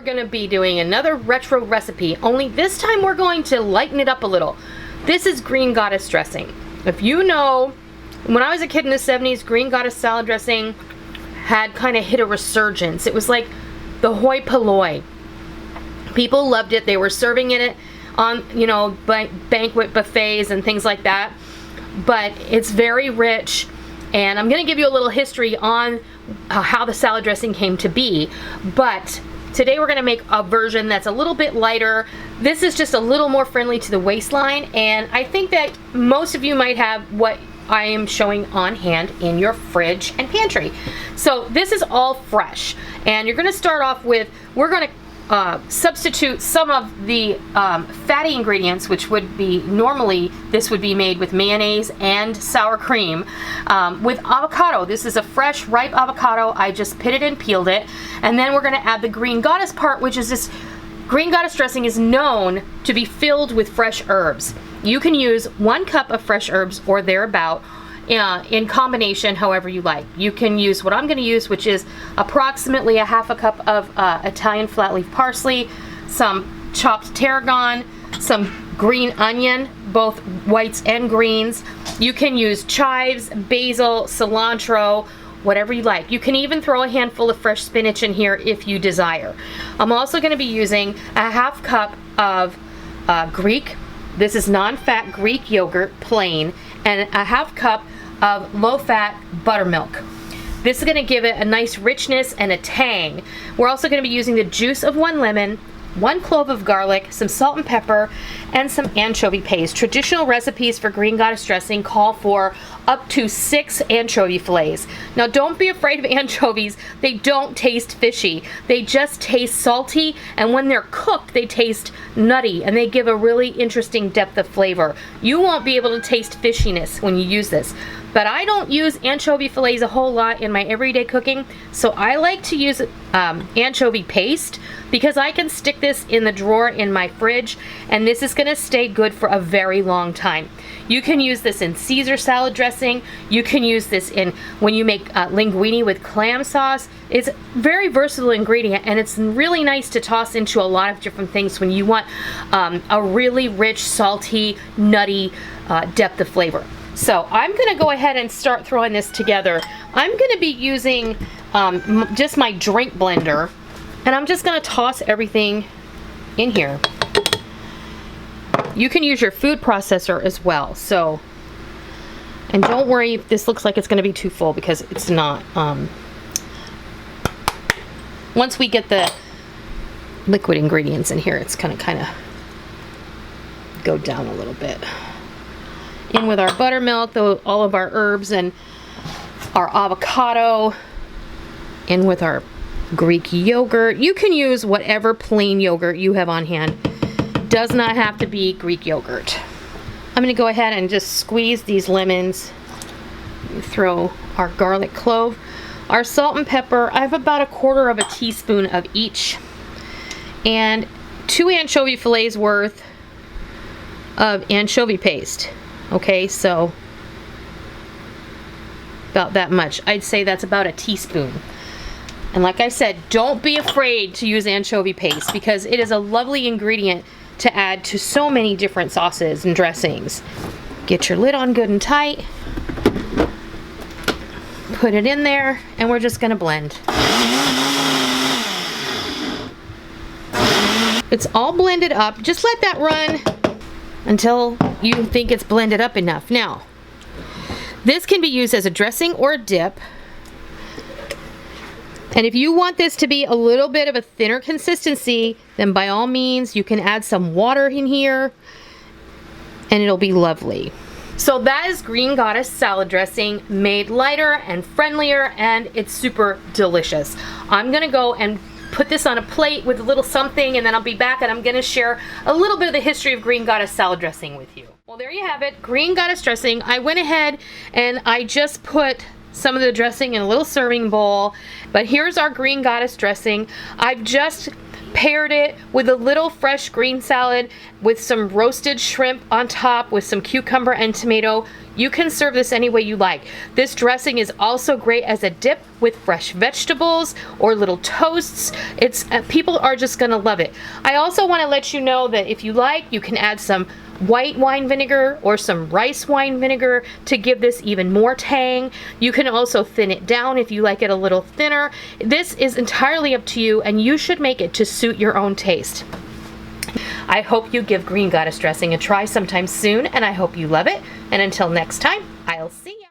gonna be doing another retro recipe, only this time we're going to lighten it up a little. This is green goddess dressing. If you know, when I was a kid in the 70s, green goddess salad dressing had kind of hit a resurgence. It was like the hoi polloi. People loved it. They were serving it on, you know, banquet buffets and things like that. But it's very rich, and I'm going to give you a little history on how the salad dressing came to be. But today we're going to make a version that's a little bit lighter. This is just a little more friendly to the waistline, and I think that most of you might have what I am showing on hand in your fridge and pantry. So this is all fresh, and you're going to start off with, we're going to substitute some of the fatty ingredients, which would be, normally this would be made with mayonnaise and sour cream, with avocado. This is a fresh, ripe avocado. I just pitted and peeled it. And then we're going to add the green goddess part, which is this green goddess dressing is known to be filled with fresh herbs. You can use 1 cup of fresh herbs or thereabout, in combination however you like. You can use what I'm going to use, which is approximately a half a cup of Italian flat leaf parsley, some chopped tarragon, some green onion, both whites and greens. You can use chives, basil, cilantro, whatever you like. You can even throw a handful of fresh spinach in here if you desire. I'm also going to be using a half cup of Greek, this is non-fat Greek yogurt, plain, and a half cup of low-fat buttermilk. This is going to give it a nice richness and a tang. We're also going to be using the juice of 1 lemon, 1 clove of garlic, some salt and pepper, and some anchovy paste. Traditional recipes for green goddess dressing call for up to 6 anchovy fillets. Now don't be afraid of anchovies. They don't taste fishy. They just taste salty, and when they're cooked they taste nutty, and they give a really interesting depth of flavor. You won't be able to taste fishiness when you use this. But I don't use anchovy fillets a whole lot in my everyday cooking, so I like to use anchovy paste because I can stick this in the drawer in my fridge, and this is going to stay good for a very long time. You can use this in Caesar salad dressing. You can use this in when you make linguine with clam sauce. It's a very versatile ingredient, and it's really nice to toss into a lot of different things when you want a really rich, salty, nutty depth of flavor. So I'm going to go ahead and start throwing this together. I'm going to be using just my drink blender, and I'm just going to toss everything in here. You can use your food processor as well. So, and don't worry if this looks like it's going to be too full, because it's not. Once we get the liquid ingredients in here, it's going to kind of go down a little bit. In with our buttermilk, all of our herbs and our avocado. In with our Greek yogurt. You can use whatever plain yogurt you have on hand. Does not have to be Greek yogurt. I'm going to go ahead and just squeeze these lemons. Throw our garlic clove. Our salt and pepper. I have about 1/4 teaspoon of each. And 2 anchovy fillets worth of anchovy paste. Okay, so about that much. I'd say that's about a teaspoon. And like I said, don't be afraid to use anchovy paste, because it is a lovely ingredient to add to so many different sauces and dressings. Get your lid on good and tight. Put it in there, and we're just going to blend. It's all blended up. Just let that run until you think it's blended up enough. Now, this can be used as a dressing or a dip. And if you want this to be a little bit of a thinner consistency, then by all means you can add some water in here and it'll be lovely. So that is green goddess salad dressing, made lighter and friendlier, and it's super delicious. I'm gonna go and put this on a plate with a little something, and then I'll be back and I'm gonna share a little bit of the history of green goddess salad dressing with you. Well, there you have it, green goddess dressing. I went ahead and I just put some of the dressing in a little serving bowl, but here's our green goddess dressing. I've just paired it with a little fresh green salad with some roasted shrimp on top with some cucumber and tomato. You can serve this any way you like. This dressing is also great as a dip with fresh vegetables or little toasts. People are just gonna love it. I also want to let you know that if you like, you can add some white wine vinegar or some rice wine vinegar to give this even more tang. You can also thin it down if you like it a little thinner. This is entirely up to you, and you should make it to suit your own taste. I hope you give green goddess dressing a try sometime soon, and I hope you love it. And until next time, I'll see ya.